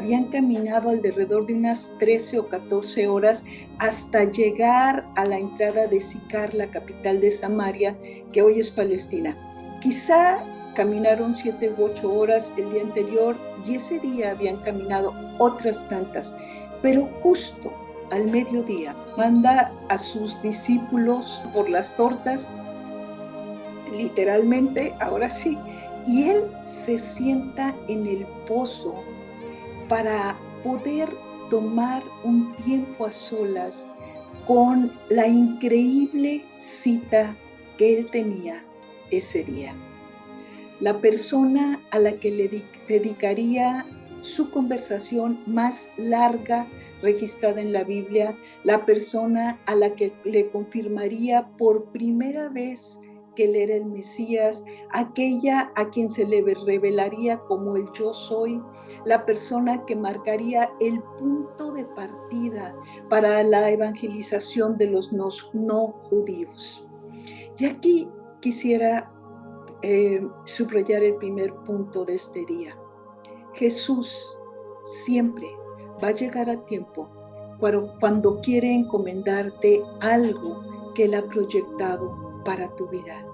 habían caminado alrededor de unas 13 o 14 horas hasta llegar a la entrada de Sicar, la capital de Samaria, que hoy es Palestina. Quizá caminaron 7 u 8 horas el día anterior y ese día habían caminado otras tantas, pero justo al mediodía manda a sus discípulos por las tortas, literalmente, ahora sí, y él se sienta en el pozo para poder tomar un tiempo a solas con la increíble cita que él tenía ese día. La persona a la que le dedicaría su conversación más larga registrada en la Biblia, la persona a la que le confirmaría por primera vez que él era el Mesías, aquella a quien se le revelaría como el yo soy, la persona que marcaría el punto de partida para la evangelización de los no judíos. Y aquí quisiera subrayar el primer punto de este día. Jesús siempre va a llegar a tiempo cuando quiere encomendarte algo que Él ha proyectado para tu vida.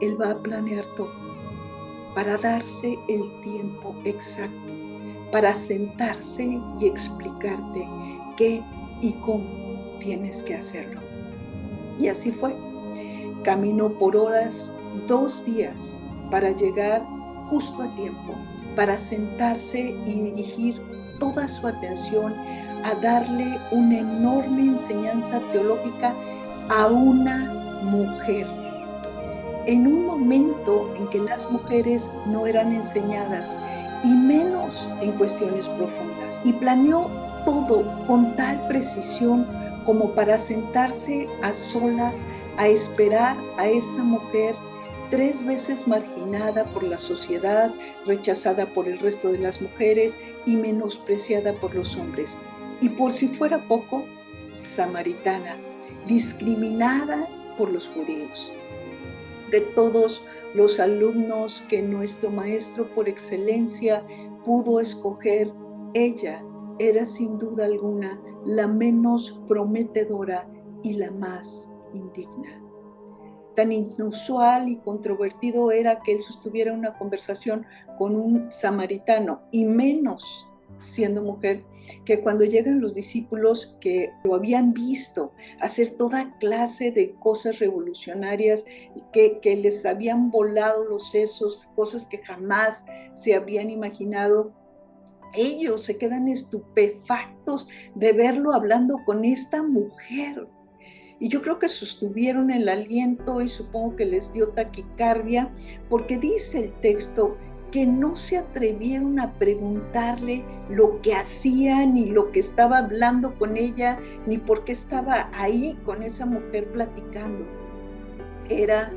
Él va a planear todo para darse el tiempo exacto, para sentarse y explicarte qué y cómo tienes que hacerlo. Y así fue. Caminó por horas, 2 días, para llegar justo a tiempo, para sentarse y dirigir toda su atención a darle una enorme enseñanza teológica a una mujer. En un momento en que las mujeres no eran enseñadas, y menos en cuestiones profundas. Y planeó todo con tal precisión como para sentarse a solas a esperar a esa mujer 3 veces marginada por la sociedad, rechazada por el resto de las mujeres y menospreciada por los hombres. Y por si fuera poco, samaritana, discriminada por los judíos. De todos los alumnos que nuestro maestro por excelencia pudo escoger, ella era sin duda alguna la menos prometedora y la más indigna. Tan inusual y controvertido era que él sostuviera una conversación con un samaritano, y menos siendo mujer, que cuando llegan los discípulos que lo habían visto hacer toda clase de cosas revolucionarias, que les habían volado los sesos, cosas que jamás se habrían imaginado, ellos se quedan estupefactos de verlo hablando con esta mujer. Y yo creo que sostuvieron el aliento y supongo que les dio taquicardia, porque dice el texto que no se atrevieron a preguntarle lo que hacía, ni lo que estaba hablando con ella, ni por qué estaba ahí con esa mujer platicando. Era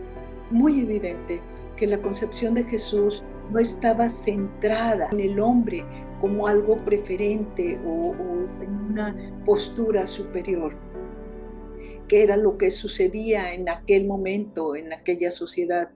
muy evidente que la concepción de Jesús no estaba centrada en el hombre como algo preferente o en una postura superior, que era lo que sucedía en aquel momento, en aquella sociedad.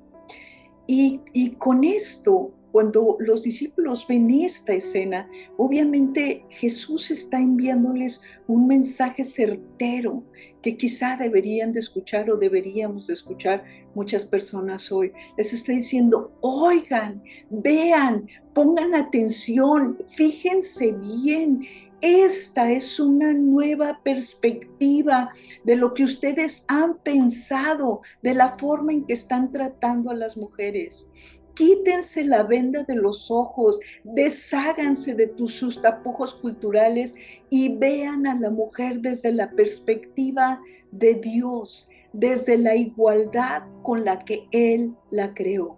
Y con esto, cuando los discípulos ven esta escena, obviamente Jesús está enviándoles un mensaje certero que quizá deberían de escuchar o deberíamos de escuchar muchas personas hoy. Les está diciendo, oigan, vean, pongan atención, fíjense bien. Esta es una nueva perspectiva de lo que ustedes han pensado, de la forma en que están tratando a las mujeres. Quítense la venda de los ojos, desháganse de sus tapujos culturales y vean a la mujer desde la perspectiva de Dios, desde la igualdad con la que Él la creó.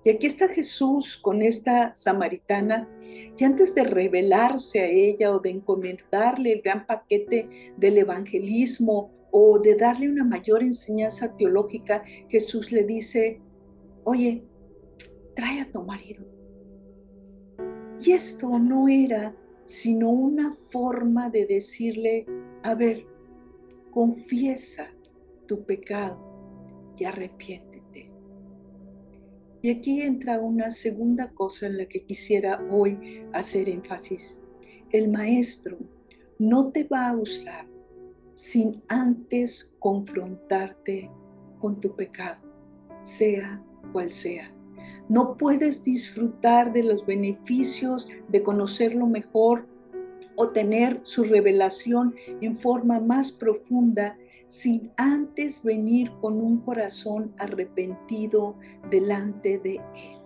Y aquí está Jesús con esta samaritana, y antes de revelarse a ella o de encomendarle el gran paquete del evangelismo o de darle una mayor enseñanza teológica, Jesús le dice, oye, trae a tu marido. Y esto no era sino una forma de decirle, a ver, confiesa tu pecado y arrepiéntete. Y aquí entra una segunda cosa en la que quisiera hoy hacer énfasis. El maestro no te va a usar sin antes confrontarte con tu pecado, sea cual sea. No puedes disfrutar de los beneficios de conocerlo mejor o tener su revelación en forma más profunda sin antes venir con un corazón arrepentido delante de Él.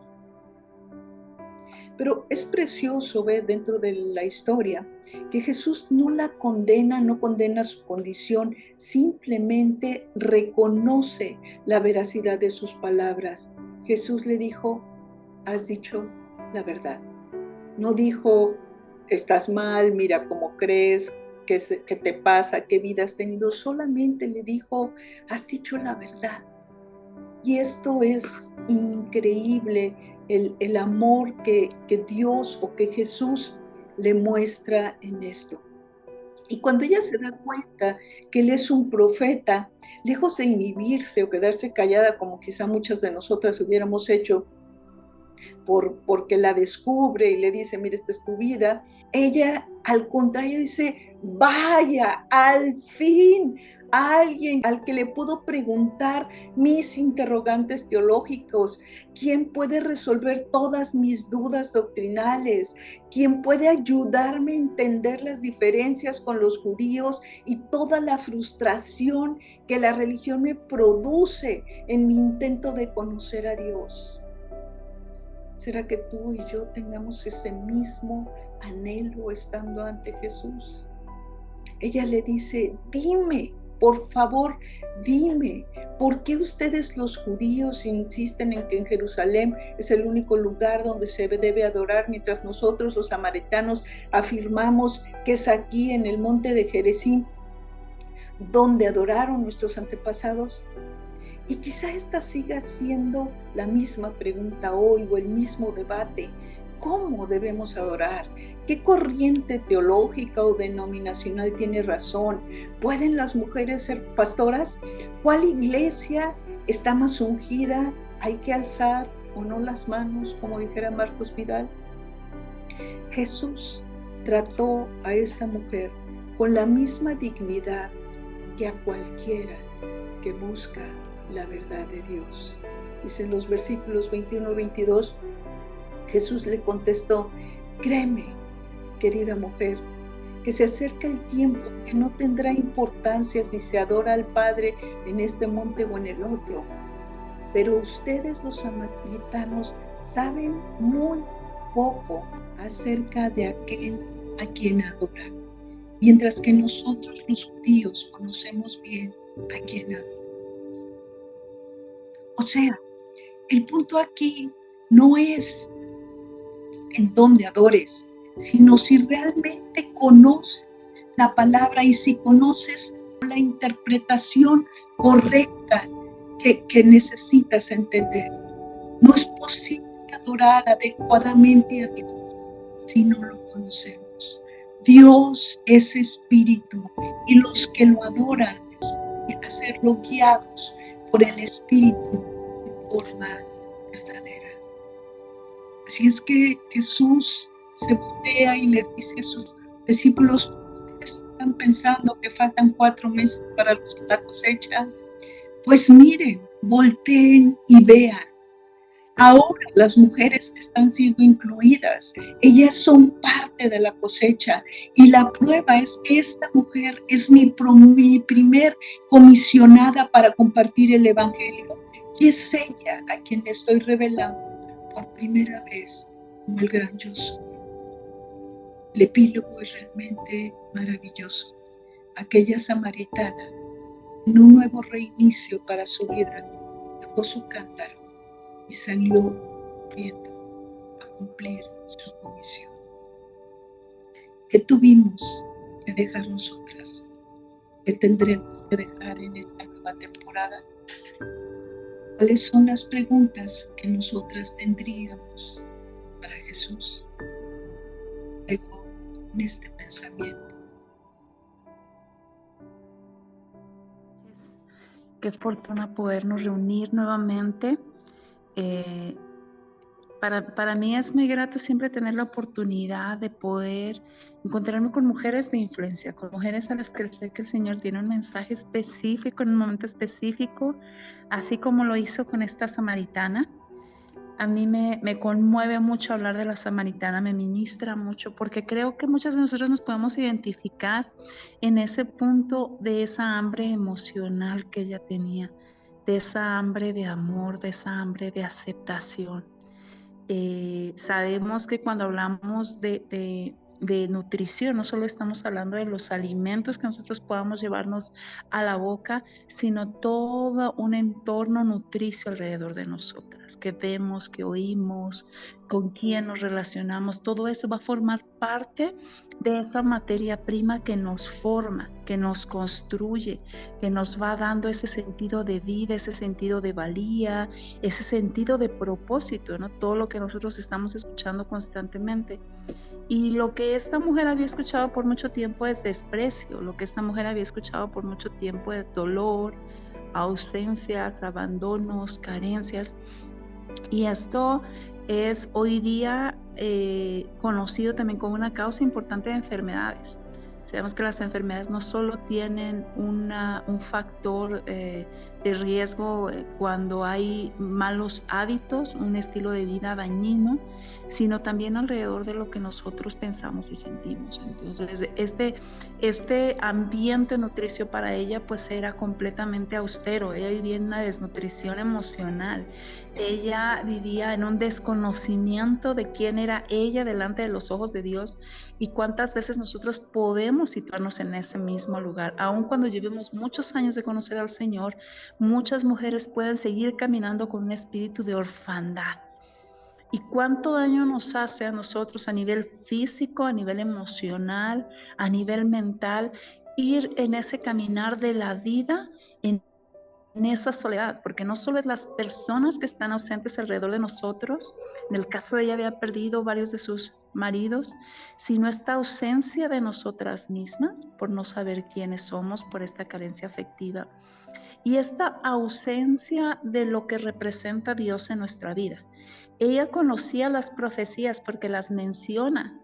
Pero es precioso ver dentro de la historia que Jesús no la condena, no condena su condición, simplemente reconoce la veracidad de sus palabras. Jesús le dijo, has dicho la verdad. No dijo, estás mal, mira cómo crees, qué te pasa, qué vida has tenido. Solamente le dijo, has dicho la verdad. Y esto es increíble, el amor que Dios o que Jesús le muestra en esto. Y cuando ella se da cuenta que él es un profeta, lejos de inhibirse o quedarse callada como quizá muchas de nosotras hubiéramos hecho, porque la descubre y le dice, mira, esta es tu vida, ella al contrario dice, vaya, al fin, alguien al que le puedo preguntar mis interrogantes teológicos, quien puede resolver todas mis dudas doctrinales, quien puede ayudarme a entender las diferencias con los judíos y toda la frustración que la religión me produce en mi intento de conocer a Dios. ¿Será que tú y yo tengamos ese mismo anhelo estando ante Jesús? Ella le dice, dime, por favor, dime, ¿por qué ustedes los judíos insisten en que en Jerusalén es el único lugar donde se debe adorar, mientras nosotros los samaritanos afirmamos que es aquí en el monte de Gerizim donde adoraron nuestros antepasados? Y quizá esta siga siendo la misma pregunta hoy o el mismo debate. ¿Cómo debemos adorar? ¿Qué corriente teológica o denominacional tiene razón? ¿Pueden las mujeres ser pastoras? ¿Cuál iglesia está más ungida? ¿Hay que alzar o no las manos, como dijera Marcos Vidal? Jesús trató a esta mujer con la misma dignidad que a cualquiera que busca la verdad de Dios. Dice en los versículos 21-22, Jesús le contestó, créeme, querida mujer, que se acerca el tiempo que no tendrá importancia si se adora al Padre en este monte o en el otro. Pero ustedes los samaritanos saben muy poco acerca de aquel a quien adoran, mientras que nosotros los judíos conocemos bien a quien adoran. O sea, el punto aquí no es en dónde adores, sino si realmente conoces la palabra y si conoces la interpretación correcta que necesitas entender. No es posible adorar adecuadamente a Dios si no lo conocemos. Dios es espíritu y los que lo adoran deben hacerlo guiados por el espíritu de forma verdadera. Así es que Jesús se voltea y les dice a sus discípulos, ¿ustedes están pensando que faltan 4 meses para la cosecha? Pues miren, volteen y vean. Ahora las mujeres están siendo incluidas, ellas son parte de la cosecha y la prueba es que esta mujer es mi primer comisionada para compartir el evangelio y es ella a quien le estoy revelando por primera vez como el gran yo soy. El epílogo es realmente maravilloso. Aquella samaritana, en un nuevo reinicio para su vida, dejó su cántaro y salió corriendo a cumplir su comisión. ¿Qué tuvimos que dejar nosotras? ¿Qué tendremos que dejar en esta nueva temporada? ¿Cuáles son las preguntas que nosotras tendríamos para Jesús? Dejo con este pensamiento. Qué fortuna podernos reunir nuevamente Para mí es muy grato siempre tener la oportunidad de poder encontrarme con mujeres de influencia, con mujeres a las que sé que el Señor tiene un mensaje específico en un momento específico, así como lo hizo con esta samaritana. A mí me conmueve mucho hablar de la samaritana, me ministra mucho, porque creo que muchas de nosotros nos podemos identificar en ese punto de esa hambre emocional que ella tenía, de esa hambre de amor, de esa hambre de aceptación. Sabemos que cuando hablamos de nutrición, no solo estamos hablando de los alimentos que nosotros podamos llevarnos a la boca, sino todo un entorno nutricio alrededor de nosotras, que vemos, que oímos, con quién nos relacionamos, todo eso va a formar parte de esa materia prima que nos forma, que nos construye, que nos va dando ese sentido de vida, ese sentido de valía, ese sentido de propósito, ¿no? Todo lo que nosotros estamos escuchando constantemente. Y lo que esta mujer había escuchado por mucho tiempo es desprecio, lo que esta mujer había escuchado por mucho tiempo es dolor, ausencias, abandonos, carencias. Y esto es hoy día conocido también como una causa importante de enfermedades. Sabemos que las enfermedades no solo tienen un factor de riesgo cuando hay malos hábitos, un estilo de vida dañino, sino también alrededor de lo que nosotros pensamos y sentimos. Entonces, este ambiente nutricio para ella pues era completamente austero. Ella vivía en una desnutrición emocional. Ella vivía en un desconocimiento de quién era ella delante de los ojos de Dios y cuántas veces nosotros podemos situarnos en ese mismo lugar. Aun cuando llevemos muchos años de conocer al Señor, muchas mujeres pueden seguir caminando con un espíritu de orfandad. ¿Y cuánto daño nos hace a nosotros a nivel físico, a nivel emocional, a nivel mental, ir en ese caminar de la vida en esa soledad? Porque no solo es las personas que están ausentes alrededor de nosotros, en el caso de ella había perdido varios de sus maridos, sino esta ausencia de nosotras mismas por no saber quiénes somos, por esta carencia afectiva y esta ausencia de lo que representa Dios en nuestra vida. Ella conocía las profecías porque las menciona.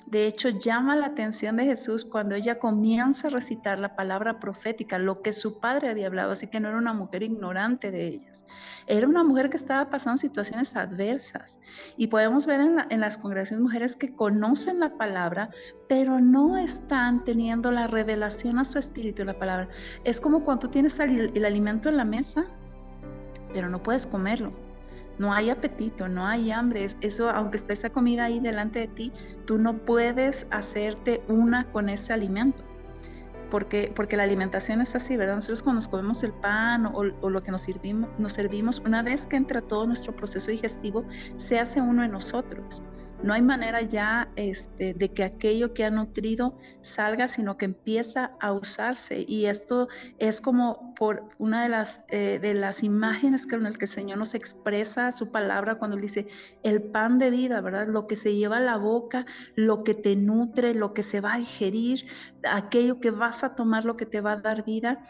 De hecho, llama la atención de Jesús cuando ella comienza a recitar la palabra profética, lo que su padre había hablado, así que no era una mujer ignorante de ellas. Era una mujer que estaba pasando situaciones adversas. Y podemos ver en las congregaciones mujeres que conocen la palabra, pero no están teniendo la revelación a su espíritu de la palabra. Es como cuando tú tienes el alimento en la mesa, pero no puedes comerlo. No hay apetito, no hay hambre. Eso, aunque esté esa comida ahí delante de ti, tú no puedes hacerte una con ese alimento. Porque la alimentación es así, ¿verdad? Nosotros cuando nos comemos el pan o lo que nos servimos, una vez que entra todo nuestro proceso digestivo, se hace uno en nosotros. No hay manera ya de que aquello que ha nutrido salga, sino que empieza a usarse. Y esto es como por una de las imágenes con el que el Señor nos expresa su palabra cuando Él dice, el pan de vida, ¿verdad? Lo que se lleva a la boca, lo que te nutre, lo que se va a digerir, aquello que vas a tomar, lo que te va a dar vida.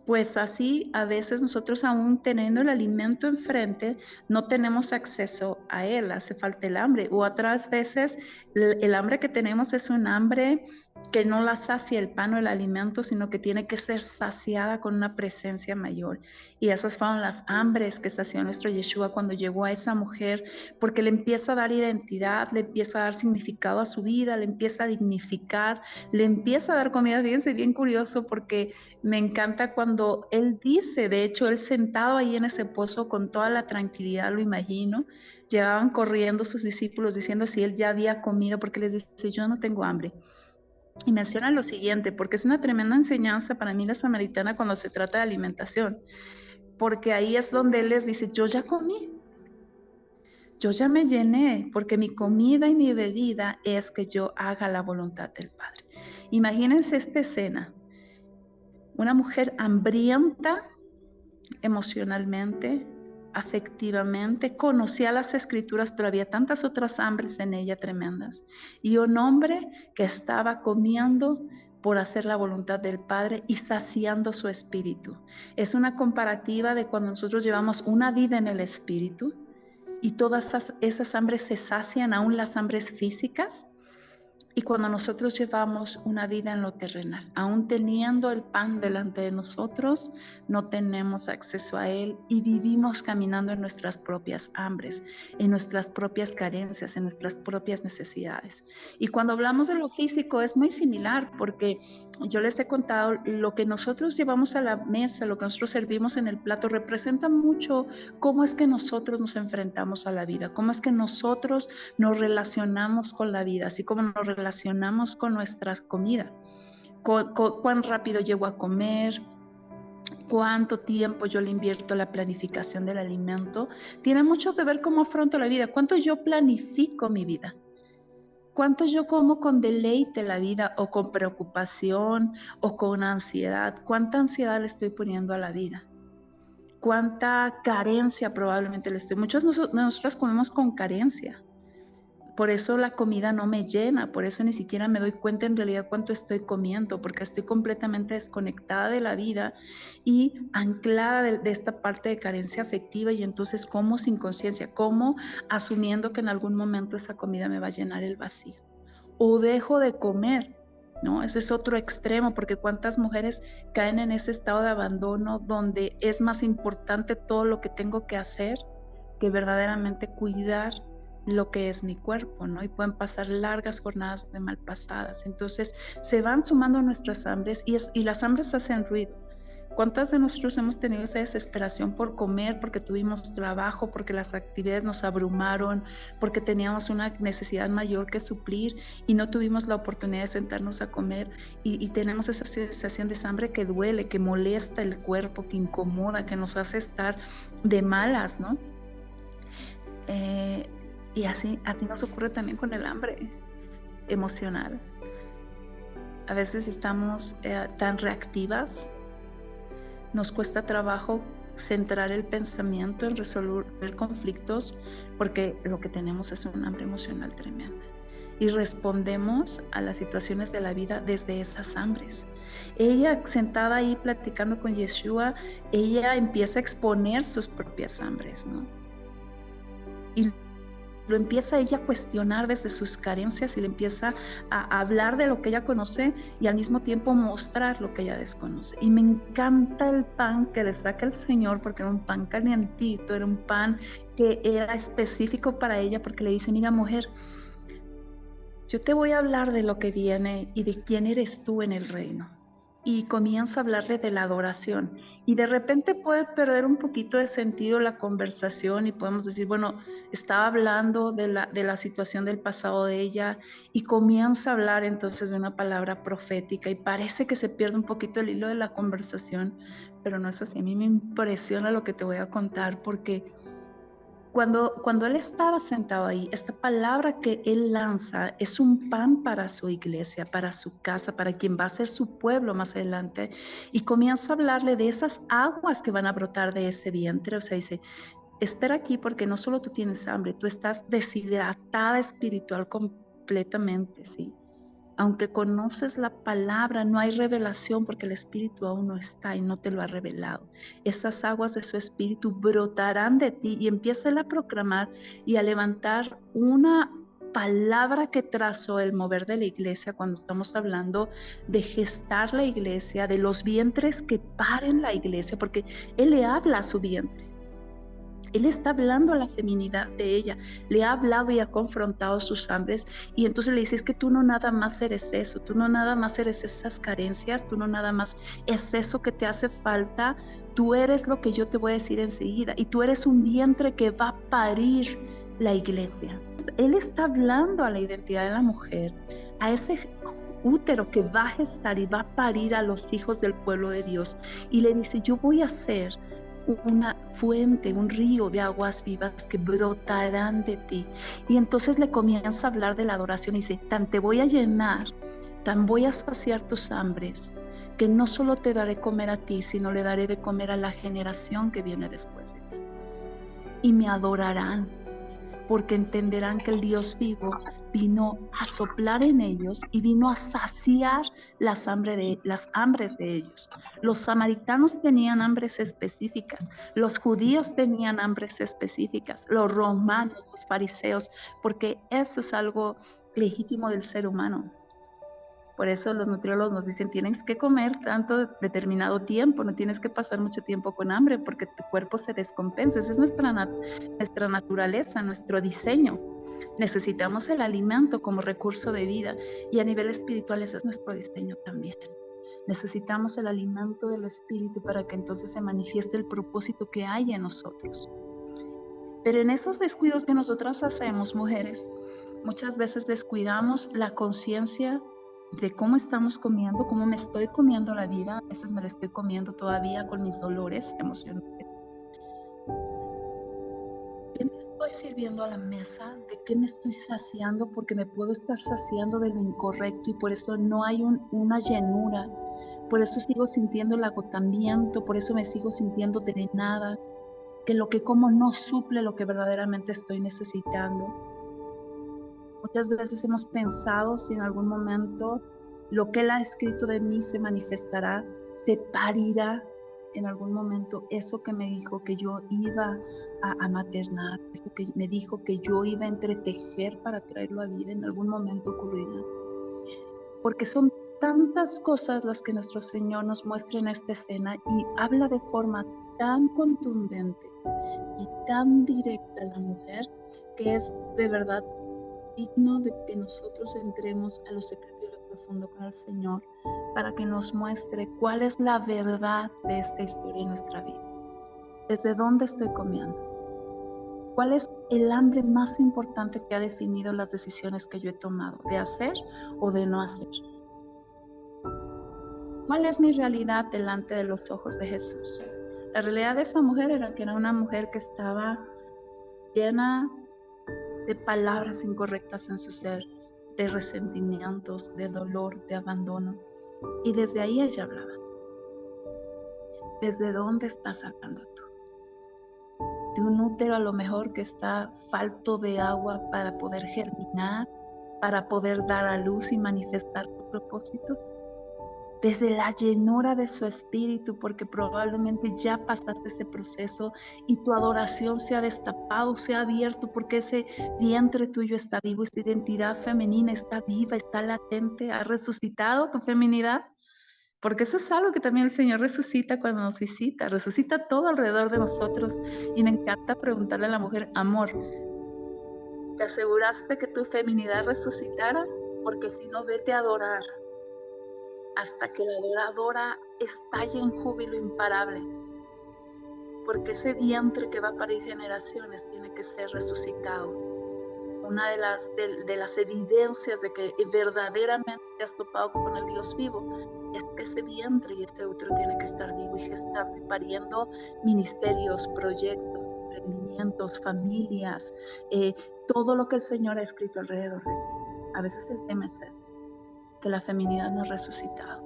Pues así a veces nosotros aún teniendo el alimento enfrente no tenemos acceso a él, hace falta el hambre. O otras veces el hambre que tenemos es un hambre que no la sacia el pan o el alimento, sino que tiene que ser saciada con una presencia mayor. Y esas fueron las hambres que sació nuestro Yeshua cuando llegó a esa mujer, porque le empieza a dar identidad, le empieza a dar significado a su vida, le empieza a dignificar, le empieza a dar comida. Fíjense, bien curioso, porque me encanta cuando él dice, de hecho, él sentado ahí en ese pozo con toda la tranquilidad, lo imagino, llegaban corriendo sus discípulos diciendo si él ya había comido, porque les dice, yo no tengo hambre. Y menciona lo siguiente, porque es una tremenda enseñanza para mí la samaritana cuando se trata de alimentación, porque ahí es donde él les dice, yo ya comí, yo ya me llené, porque mi comida y mi bebida es que yo haga la voluntad del Padre. Imagínense esta escena, una mujer hambrienta emocionalmente, afectivamente, conocía las escrituras, pero había tantas otras hambres en ella tremendas. Y un hombre que estaba comiendo por hacer la voluntad del Padre y saciando su espíritu. Es una comparativa de cuando nosotros llevamos una vida en el espíritu y todas esas hambres se sacian, aún las hambres físicas. Y cuando nosotros llevamos una vida en lo terrenal, aún teniendo el pan delante de nosotros, no tenemos acceso a él y vivimos caminando en nuestras propias hambres, en nuestras propias carencias, en nuestras propias necesidades. Y cuando hablamos de lo físico es muy similar, porque yo les he contado, lo que nosotros llevamos a la mesa, lo que nosotros servimos en el plato, representa mucho cómo es que nosotros nos enfrentamos a la vida, cómo es que nosotros nos relacionamos con la vida, así como nos relacionamos con nuestra comida. Cuán rápido llego a comer, cuánto tiempo yo le invierto a la planificación del alimento, tiene mucho que ver cómo afronto la vida, cuánto yo planifico mi vida. ¿Cuánto yo como con deleite la vida o con preocupación o con ansiedad? ¿Cuánta ansiedad le estoy poniendo a la vida? ¿Cuánta carencia probablemente le estoy? Muchos de nosotros comemos con carencia. Por eso la comida no me llena, por eso ni siquiera me doy cuenta en realidad cuánto estoy comiendo, porque estoy completamente desconectada de la vida y anclada de esta parte de carencia afectiva, y entonces como sin conciencia, como asumiendo que en algún momento esa comida me va a llenar el vacío. O dejo de comer, ¿no? Ese es otro extremo, porque cuántas mujeres caen en ese estado de abandono donde es más importante todo lo que tengo que hacer que verdaderamente cuidar lo que es mi cuerpo, ¿no? Y pueden pasar largas jornadas de malpasadas. Entonces se van sumando nuestras hambres y las hambres hacen ruido. ¿Cuántas de nosotros hemos tenido esa desesperación por comer, porque tuvimos trabajo, porque las actividades nos abrumaron, porque teníamos una necesidad mayor que suplir y no tuvimos la oportunidad de sentarnos a comer y tenemos esa sensación de hambre que duele, que molesta el cuerpo, que incomoda, que nos hace estar de malas, ¿no? Y así nos ocurre también con el hambre emocional. A veces estamos tan reactivas, nos cuesta trabajo centrar el pensamiento en resolver conflictos porque lo que tenemos es un hambre emocional tremenda. Y respondemos a las situaciones de la vida desde esas hambres. Ella sentada ahí platicando con Yeshua, ella empieza a exponer sus propias hambres, ¿no? Y lo empieza ella a cuestionar desde sus carencias y le empieza a hablar de lo que ella conoce y al mismo tiempo mostrar lo que ella desconoce. Y me encanta el pan que le saca el Señor, porque era un pan calientito, era un pan que era específico para ella, porque le dice: mira, mujer, yo te voy a hablar de lo que viene y de quién eres tú en el reino. Y comienza a hablarle de la adoración. Y de repente puede perder un poquito de sentido la conversación y podemos decir, bueno, estaba hablando de la situación del pasado de ella y comienza a hablar entonces de una palabra profética y parece que se pierde un poquito el hilo de la conversación, pero no es así. A mí me impresiona lo que te voy a contar, porque cuando él estaba sentado ahí, esta palabra que él lanza es un pan para su iglesia, para su casa, para quien va a ser su pueblo más adelante, y comienza a hablarle de esas aguas que van a brotar de ese vientre. O sea, dice: espera aquí, porque no solo tú tienes hambre, tú estás deshidratada espiritual completamente, ¿sí? Aunque conoces la palabra, no hay revelación porque el Espíritu aún no está y no te lo ha revelado. Esas aguas de su Espíritu brotarán de ti, y empieza a proclamar y a levantar una palabra que trazó el mover de la iglesia cuando estamos hablando de gestar la iglesia, de los vientres que paren la iglesia, porque Él le habla a su vientre. Él está hablando a la feminidad de ella, le ha hablado y ha confrontado sus hambres, y entonces le dice: es que tú no nada más eres eso, tú no nada más eres esas carencias, tú no nada más es eso que te hace falta, tú eres lo que yo te voy a decir enseguida, y tú eres un vientre que va a parir la iglesia. Él está hablando a la identidad de la mujer, a ese útero que va a gestar y va a parir a los hijos del pueblo de Dios, y le dice: yo voy a ser una fuente, un río de aguas vivas que brotarán de ti. Y entonces le comienza a hablar de la adoración y dice: tan te voy a llenar, tan voy a saciar tus hambres, que no solo te daré comer a ti, sino le daré de comer a la generación que viene después de ti. Y me adorarán, porque entenderán que el Dios vivo vino a soplar en ellos y vino a saciar las hambres de ellos. Los samaritanos tenían hambres específicas, los judíos tenían hambres específicas, los romanos, los fariseos, porque eso es algo legítimo del ser humano. Por eso los nutriólogos nos dicen, tienes que comer tanto determinado tiempo, no tienes que pasar mucho tiempo con hambre porque tu cuerpo se descompensa. Esa es nuestra naturaleza, nuestro diseño. Necesitamos el alimento como recurso de vida y a nivel espiritual ese es nuestro diseño también. Necesitamos el alimento del espíritu para que entonces se manifieste el propósito que hay en nosotros. Pero en esos descuidos que nosotras hacemos, mujeres, muchas veces descuidamos la conciencia de cómo estamos comiendo, cómo me estoy comiendo la vida. A veces me la estoy comiendo todavía con mis dolores emocionales. ¿Qué me estoy sirviendo a la mesa? ¿De qué me estoy saciando? Porque me puedo estar saciando de lo incorrecto y por eso no hay una llenura. Por eso sigo sintiendo el agotamiento, por eso me sigo sintiendo drenada, que lo que como no suple lo que verdaderamente estoy necesitando. Muchas veces hemos pensado si en algún momento lo que Él ha escrito de mí se manifestará, se parirá en algún momento eso que me dijo que yo iba a maternar, eso que me dijo que yo iba a entretejer para traerlo a vida, en algún momento ocurrirá. Porque son tantas cosas las que nuestro Señor nos muestra en esta escena y habla de forma tan contundente y tan directa a la mujer que es de verdad digno de que nosotros entremos a lo secreto y lo profundo con el Señor para que nos muestre cuál es la verdad de esta historia en nuestra vida. ¿Desde dónde estoy comiendo? ¿Cuál es el hambre más importante que ha definido las decisiones que yo he tomado, de hacer o de no hacer? ¿Cuál es mi realidad delante de los ojos de Jesús? La realidad de esa mujer era que era una mujer que estaba llena de palabras incorrectas en su ser, de resentimientos, de dolor, de abandono. Y desde ahí ella hablaba. ¿Desde dónde estás hablando tú? De un útero a lo mejor que está falto de agua para poder germinar, para poder dar a luz y manifestar tu propósito. Desde la llenura de su espíritu, porque probablemente ya pasaste ese proceso y tu adoración se ha destapado, se ha abierto, porque ese vientre tuyo está vivo, esa identidad femenina está viva, está latente, ha resucitado tu feminidad, porque eso es algo que también el Señor resucita cuando nos visita, resucita todo alrededor de nosotros. Y me encanta preguntarle a la mujer, amor, ¿te aseguraste que tu feminidad resucitara? Porque si no, vete a adorar hasta que la adoradora estalle en júbilo imparable, porque ese vientre que va a parir generaciones tiene que ser resucitado. Una de las evidencias de que verdaderamente has topado con el Dios vivo es que ese vientre y este útero tiene que estar vivo y gestando y pariendo ministerios, proyectos, emprendimientos, familias, todo lo que el Señor ha escrito alrededor de ti. A veces el tema es ese, que la feminidad no ha resucitado.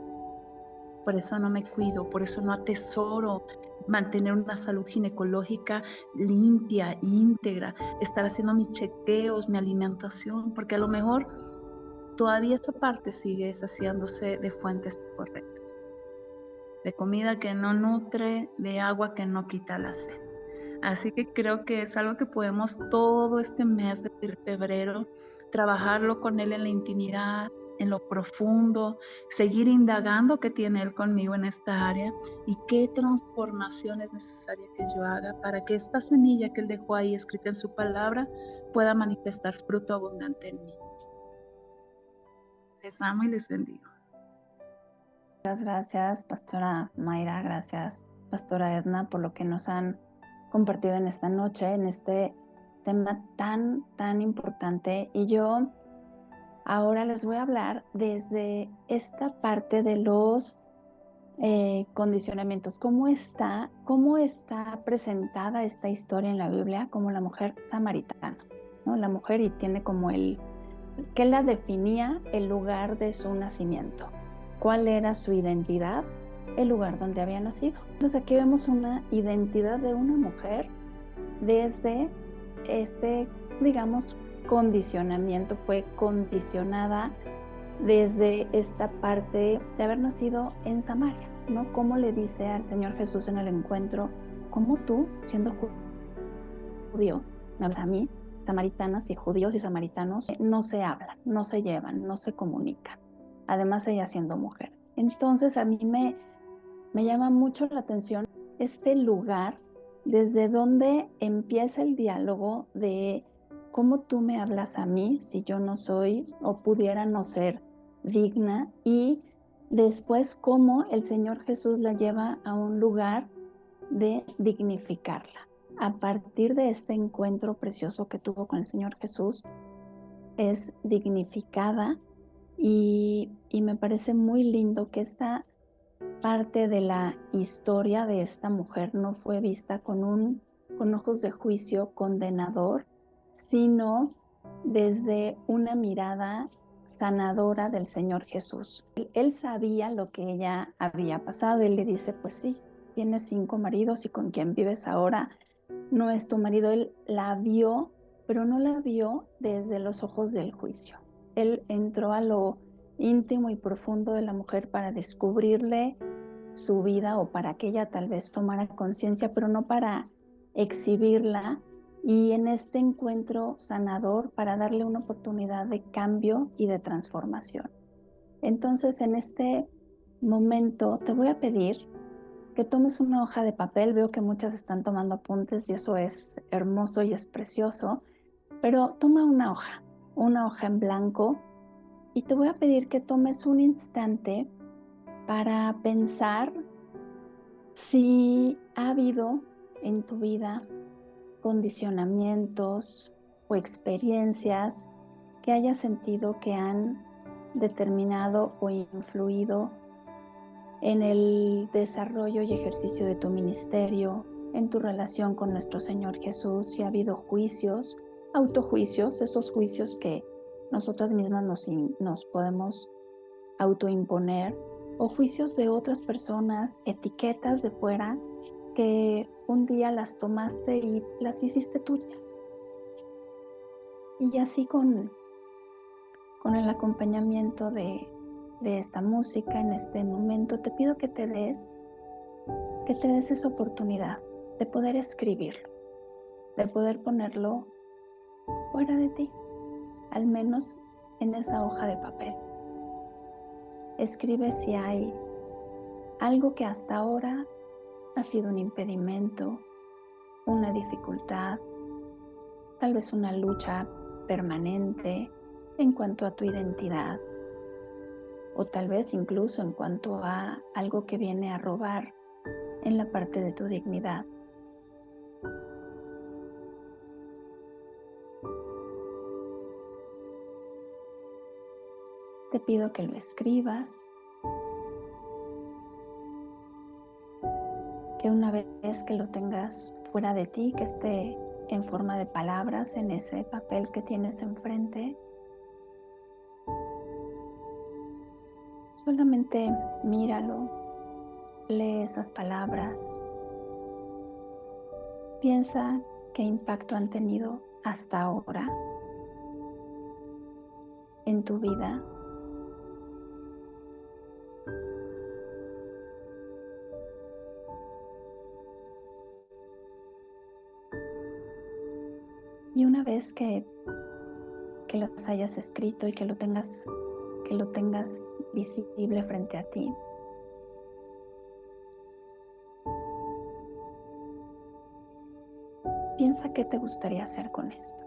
Por eso no me cuido, por eso no atesoro mantener una salud ginecológica limpia, íntegra, estar haciendo mis chequeos, mi alimentación, porque a lo mejor todavía esa parte sigue saciándose de fuentes incorrectas, de comida que no nutre, de agua que no quita la sed. Así que creo que es algo que podemos todo este mes de febrero trabajarlo con Él en la intimidad, en lo profundo, seguir indagando qué tiene Él conmigo en esta área y qué transformación es necesaria que yo haga para que esta semilla que Él dejó ahí escrita en su palabra pueda manifestar fruto abundante en mí. Les amo y les bendigo. Muchas gracias, Pastora Mayra, gracias, Pastora Edna, por lo que nos han compartido en esta noche, en este tema tan importante. Y yo ahora les voy a hablar desde esta parte de los condicionamientos. ¿Cómo está presentada esta historia en la Biblia como la mujer samaritana, ¿no? La mujer, y tiene como ¿qué la definía? El lugar de su nacimiento. ¿Cuál era su identidad? El lugar donde había nacido. Entonces aquí vemos una identidad de una mujer desde digamos, condicionamiento, fue condicionada desde esta parte de haber nacido en Samaria, ¿no? Como le dice al Señor Jesús en el encuentro, ¿cómo tú, siendo judío, me hablas a mí? Samaritanas y judíos y samaritanos no se hablan, no se llevan, no se comunican. Además, ella siendo mujer. Entonces, a mí me llama mucho la atención este lugar desde donde empieza el diálogo de cómo tú me hablas a mí si yo no soy o pudiera no ser digna, y después cómo el Señor Jesús la lleva a un lugar de dignificarla. A partir de este encuentro precioso que tuvo con el Señor Jesús, es dignificada y me parece muy lindo que esta parte de la historia de esta mujer no fue vista con ojos de juicio condenador, sino desde una mirada sanadora del Señor Jesús. Él sabía lo que ella había pasado. Él le dice, pues sí, tienes 5 maridos y con quien vives ahora no es tu marido. Él la vio, pero no la vio desde los ojos del juicio. Él entró a lo íntimo y profundo de la mujer para descubrirle su vida, o para que ella tal vez tomara conciencia, pero no para exhibirla, y en este encuentro sanador para darle una oportunidad de cambio y de transformación. Entonces, en este momento te voy a pedir que tomes una hoja de papel. Veo que muchas están tomando apuntes y eso es hermoso y es precioso, pero toma una hoja en blanco, y te voy a pedir que tomes un instante para pensar si ha habido en tu vida condicionamientos o experiencias que hayas sentido que han determinado o influido en el desarrollo y ejercicio de tu ministerio, en tu relación con nuestro Señor Jesús. Si ha habido juicios, autojuicios, esos juicios que nosotras mismas nos podemos autoimponer, o juicios de otras personas, etiquetas de fuera que un día las tomaste y las hiciste tuyas. Y así con el acompañamiento de esta música en este momento, te pido que te des esa oportunidad de poder escribirlo, de poder ponerlo fuera de ti, al menos en esa hoja de papel. Escribe si hay algo que hasta ahora ha sido un impedimento, una dificultad, tal vez una lucha permanente en cuanto a tu identidad, o tal vez incluso en cuanto a algo que viene a robar en la parte de tu dignidad. Te pido que lo escribas, que una vez que lo tengas fuera de ti, que esté en forma de palabras en ese papel que tienes enfrente, solamente míralo, lee esas palabras, piensa qué impacto han tenido hasta ahora en tu vida. Y una vez que los hayas escrito y que lo tengas visible frente a ti, piensa qué te gustaría hacer con esto.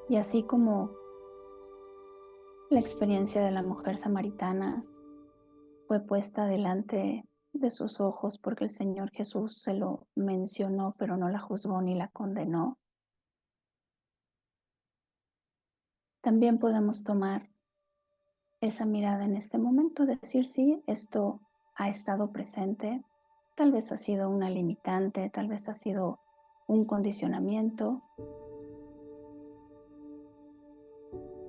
Y así como la experiencia de la mujer samaritana fue puesta delante de sus ojos porque el Señor Jesús se lo mencionó, pero no la juzgó ni la condenó, también podemos tomar esa mirada en este momento, decir, sí, esto ha estado presente, tal vez ha sido una limitante, tal vez ha sido un condicionamiento,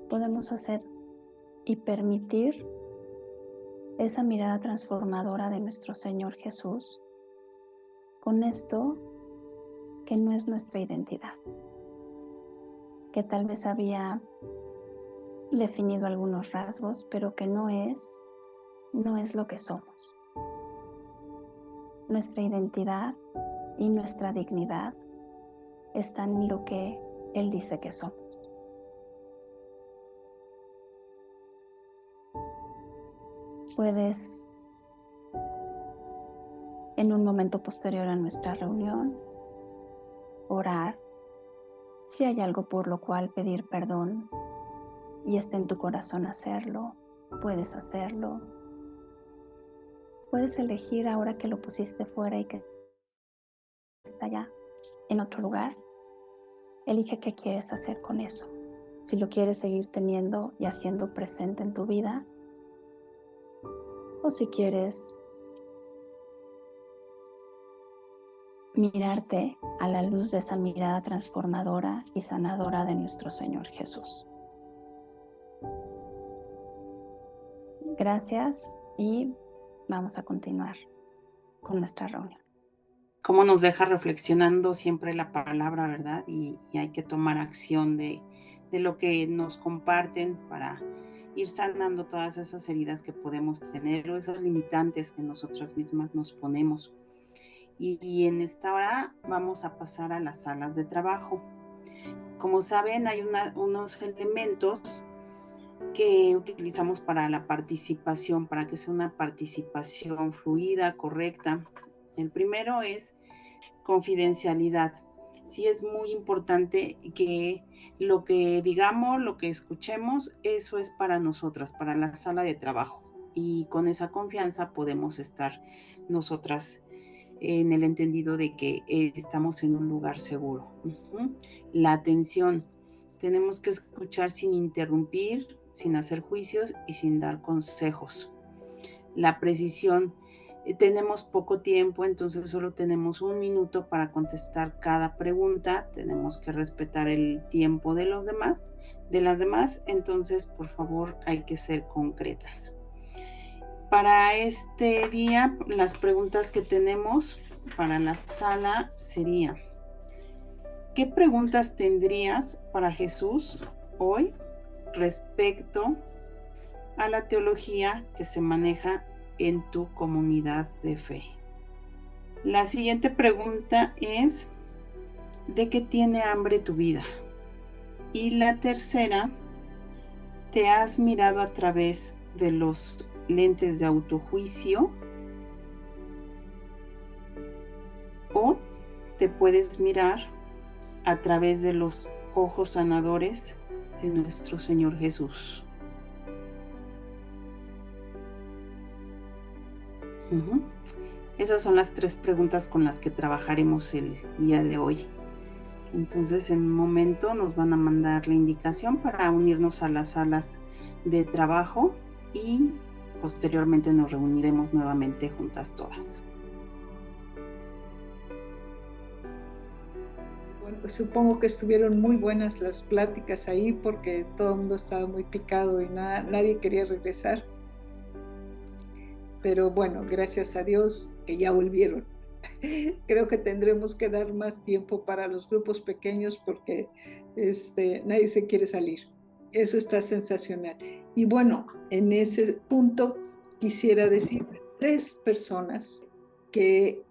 podemos hacer y permitir esa mirada transformadora de nuestro Señor Jesús con esto que no es nuestra identidad, que tal vez había definido algunos rasgos, pero que no es lo que somos. Nuestra identidad y nuestra dignidad están en lo que Él dice que somos. Puedes, en un momento posterior a nuestra reunión, orar. Si hay algo por lo cual pedir perdón y está en tu corazón hacerlo, puedes hacerlo. Puedes elegir ahora que lo pusiste fuera y que está ya en otro lugar. Elige qué quieres hacer con eso. Si lo quieres seguir teniendo y haciendo presente en tu vida, o si quieres mirarte a la luz de esa mirada transformadora y sanadora de nuestro Señor Jesús. Gracias y vamos a continuar con nuestra reunión. Cómo nos deja reflexionando siempre la palabra, ¿verdad? Y hay que tomar acción de lo que nos comparten para ir sanando todas esas heridas que podemos tener o esos limitantes que nosotras mismas nos ponemos. Y en esta hora vamos a pasar a las salas de trabajo. Como saben, hay unos elementos que utilizamos para la participación, para que sea una participación fluida, correcta. El primero es confidencialidad. Sí, es muy importante que lo que digamos, lo que escuchemos, eso es para nosotras, para la sala de trabajo. Y con esa confianza podemos estar nosotras en el entendido de que estamos en un lugar seguro. La atención. Tenemos que escuchar sin interrumpir, sin hacer juicios y sin dar consejos. La precisión. Tenemos poco tiempo, entonces solo tenemos 1 minuto para contestar cada pregunta. Tenemos que respetar el tiempo de las demás, entonces por favor hay que ser concretas. Para este día, las preguntas que tenemos para la sala sería: ¿qué preguntas tendrías para Jesús hoy respecto a la teología que se maneja en tu comunidad de fe? La siguiente pregunta es: ¿de qué tiene hambre tu vida? Y la tercera: ¿te has mirado a través de los lentes de autojuicio o te puedes mirar a través de los ojos sanadores de nuestro Señor Jesús? Esas son las 3 preguntas con las que trabajaremos el día de hoy. Entonces, en un momento nos van a mandar la indicación para unirnos a las salas de trabajo y posteriormente nos reuniremos nuevamente juntas todas. Bueno, pues supongo que estuvieron muy buenas las pláticas ahí porque todo el mundo estaba muy picado y nadie quería regresar. Pero bueno, gracias a Dios que ya volvieron. Creo que tendremos que dar más tiempo para los grupos pequeños porque nadie se quiere salir. Eso está sensacional. Y bueno, en ese punto quisiera decir 3 personas que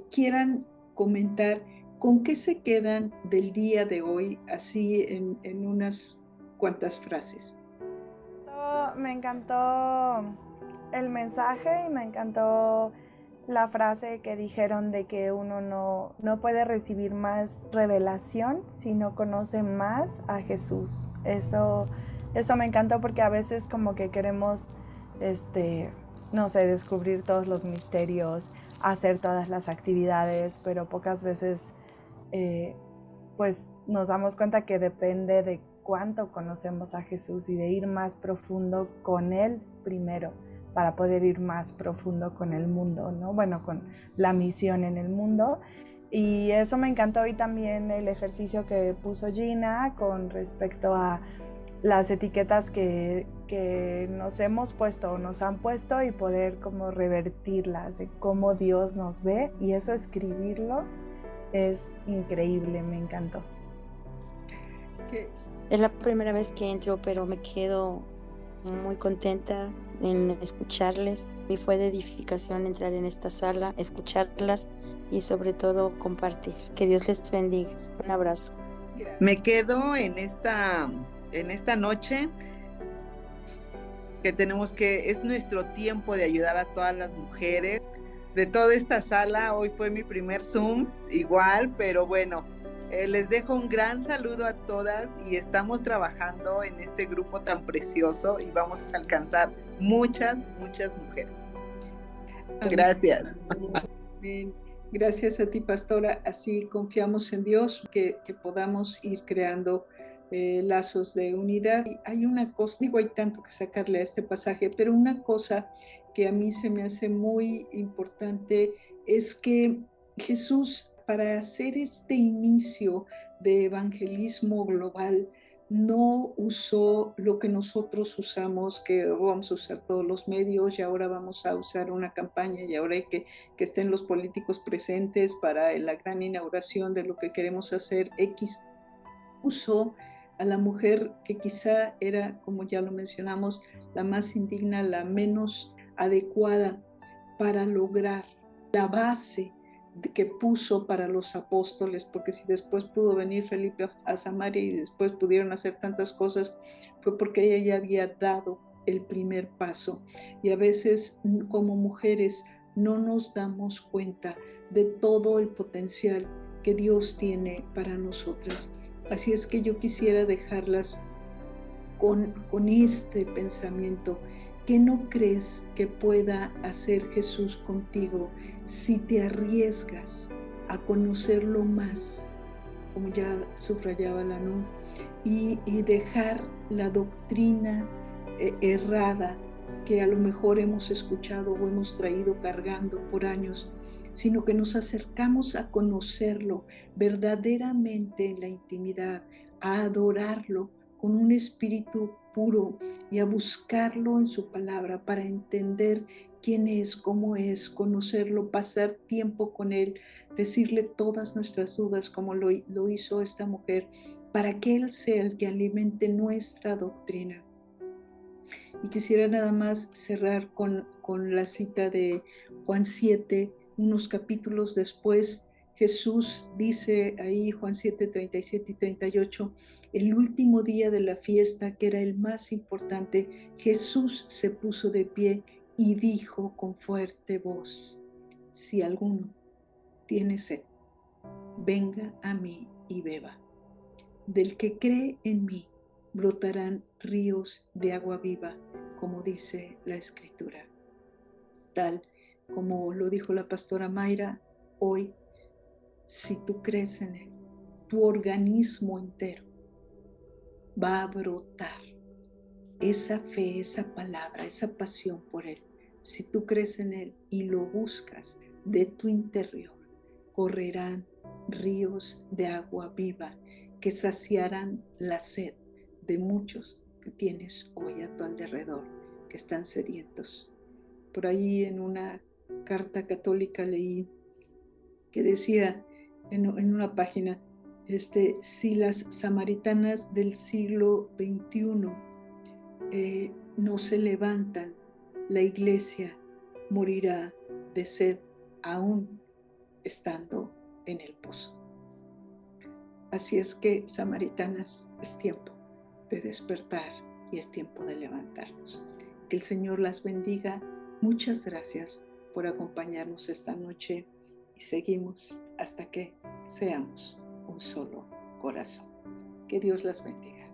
quieran comentar con qué se quedan del día de hoy, así en unas cuantas frases. Me encantó el mensaje y me encantó la frase que dijeron de que uno no puede recibir más revelación si no conoce más a Jesús. Eso me encantó porque a veces como que queremos, no sé, descubrir todos los misterios, hacer todas las actividades, pero pocas veces pues nos damos cuenta que depende de cuánto conocemos a Jesús y de ir más profundo con Él primero, para poder ir más profundo con el mundo, ¿no? Bueno, con la misión en el mundo. Y eso me encantó, y también el ejercicio que puso Gina con respecto a las etiquetas que nos hemos puesto o nos han puesto y poder como revertirlas, de cómo Dios nos ve, y eso escribirlo es increíble, me encantó. Es la primera vez que entro, pero me quedo muy contenta en escucharles. Y fue de edificación entrar en esta sala, escucharlas y sobre todo compartir. Que Dios les bendiga. Un abrazo. Me quedo en esta noche que es nuestro tiempo de ayudar a todas las mujeres. De toda esta sala, hoy fue mi primer Zoom, igual, pero bueno, les dejo un gran saludo a todas y estamos trabajando en este grupo tan precioso y vamos a alcanzar muchas mujeres. Gracias. Bien. Gracias a ti, pastora. Así confiamos en Dios, que podamos ir creando lazos de unidad. Y hay una cosa, hay tanto que sacarle a este pasaje, pero una cosa que a mí se me hace muy importante es que Jesús, para hacer este inicio de evangelismo global, no usó lo que nosotros usamos, que vamos a usar todos los medios y ahora vamos a usar una campaña y ahora hay que estén los políticos presentes para la gran inauguración de lo que queremos hacer X. Usó a la mujer que quizá era, como ya lo mencionamos, la más indigna, la menos adecuada para lograr la base que puso para los apóstoles, porque si después pudo venir Felipe a Samaria y después pudieron hacer tantas cosas, fue porque ella ya había dado el primer paso. Y a veces como mujeres no nos damos cuenta de todo el potencial que Dios tiene para nosotras. Así es que yo quisiera dejarlas con este pensamiento. ¿Qué no crees que pueda hacer Jesús contigo si te arriesgas a conocerlo más, como ya subrayaba Lanú, y dejar la doctrina errada que a lo mejor hemos escuchado o hemos traído cargando por años, sino que nos acercamos a conocerlo verdaderamente en la intimidad, a adorarlo con un espíritu puro y a buscarlo en su palabra para entender quién es, cómo es, conocerlo, pasar tiempo con él, decirle todas nuestras dudas como lo hizo esta mujer, para que él sea el que alimente nuestra doctrina. Y quisiera nada más cerrar con la cita de Juan 7, unos capítulos después. Jesús dice ahí, Juan 7, 37 y 38, el último día de la fiesta, que era el más importante, Jesús se puso de pie y dijo con fuerte voz, si alguno tiene sed, venga a mí y beba. Del que cree en mí, brotarán ríos de agua viva, como dice la Escritura. Tal como lo dijo la pastora Mayra, hoy, si tú crees en él, tu organismo entero va a brotar esa fe, esa palabra, esa pasión por él. Si tú crees en él y lo buscas de tu interior, correrán ríos de agua viva que saciarán la sed de muchos que tienes hoy a tu alrededor, que están sedientos. Por ahí en una carta católica leí que decía en una página, si las samaritanas del siglo XXI no se levantan, la iglesia morirá de sed aún estando en el pozo. Así es que, samaritanas, es tiempo de despertar y es tiempo de levantarnos. Que el Señor las bendiga. Muchas gracias por acompañarnos esta noche y seguimos hasta que seamos un solo corazón. Que Dios las bendiga.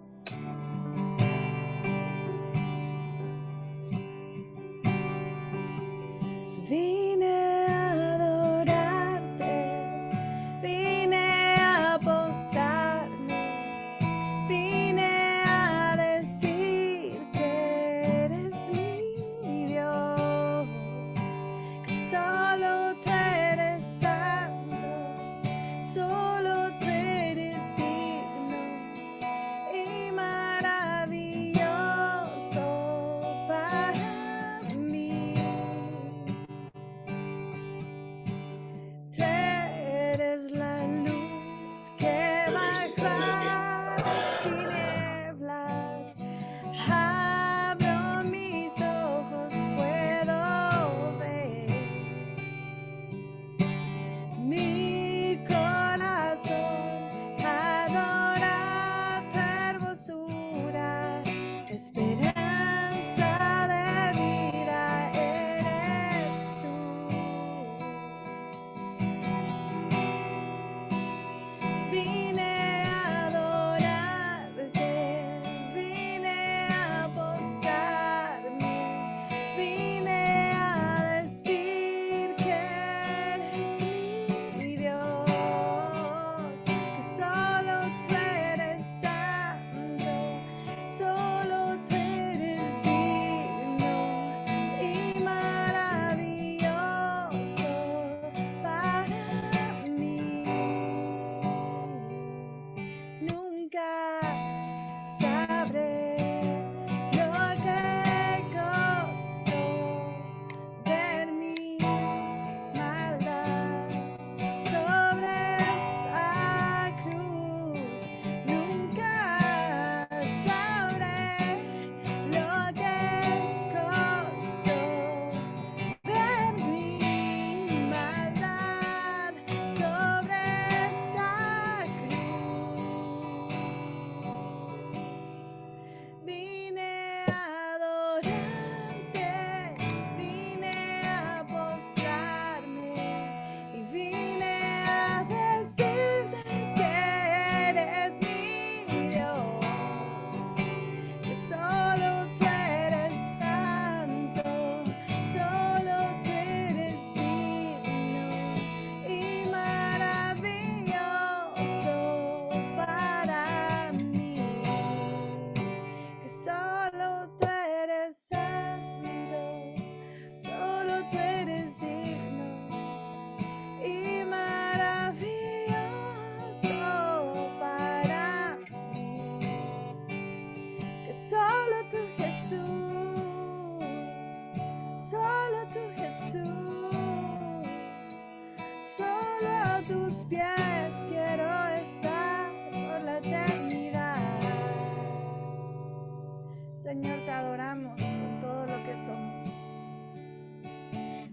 Vine a adorarte, vine a postrarme, vine a decir que eres mi Dios, que solo tú eres santo, solo tú eres digno y maravilloso. tú, Jesús. Solo a tus pies quiero estar por la eternidad. Señor, te adoramos con todo lo que somos.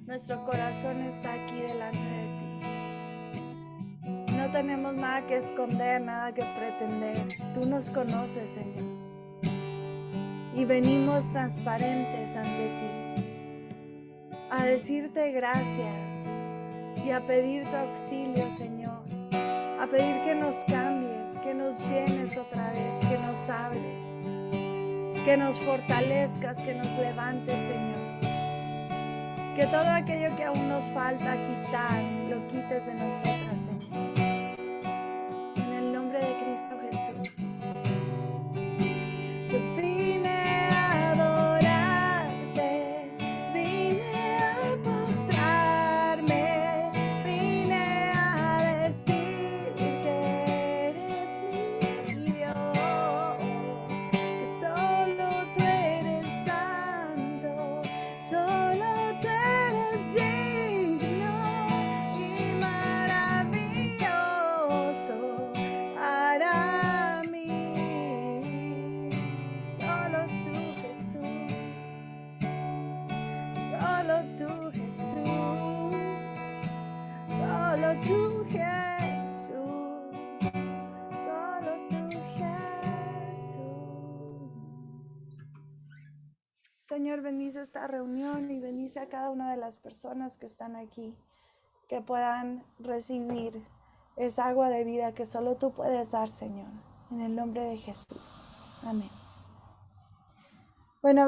Nuestro corazón está aquí delante de ti. No tenemos nada que esconder, nada que pretender. Tú nos conoces, Señor. Y venimos transparentes ante ti, a decirte gracias y a pedir tu auxilio, Señor. A pedir que nos cambies, que nos llenes otra vez, que nos hables, que nos fortalezcas, que nos levantes, Señor. Que todo aquello que aún nos falta quitar, lo quites de nosotras, Señor. En el nombre de Cristo Jesús. Yo vine a adorarte, vine a postrarme, vine a decir que eres mi Dios, que solo tú eres santo, solo tú eres digno y maravilloso para mí. Solo tú, Jesús, solo tú, Jesús, solo tú, Jesús, solo tú, Jesús. Señor, bendice esta reunión y bendice a cada una de las personas que están aquí, que puedan recibir esa agua de vida que solo tú puedes dar, Señor, en el nombre de Jesús. Amén. Bueno.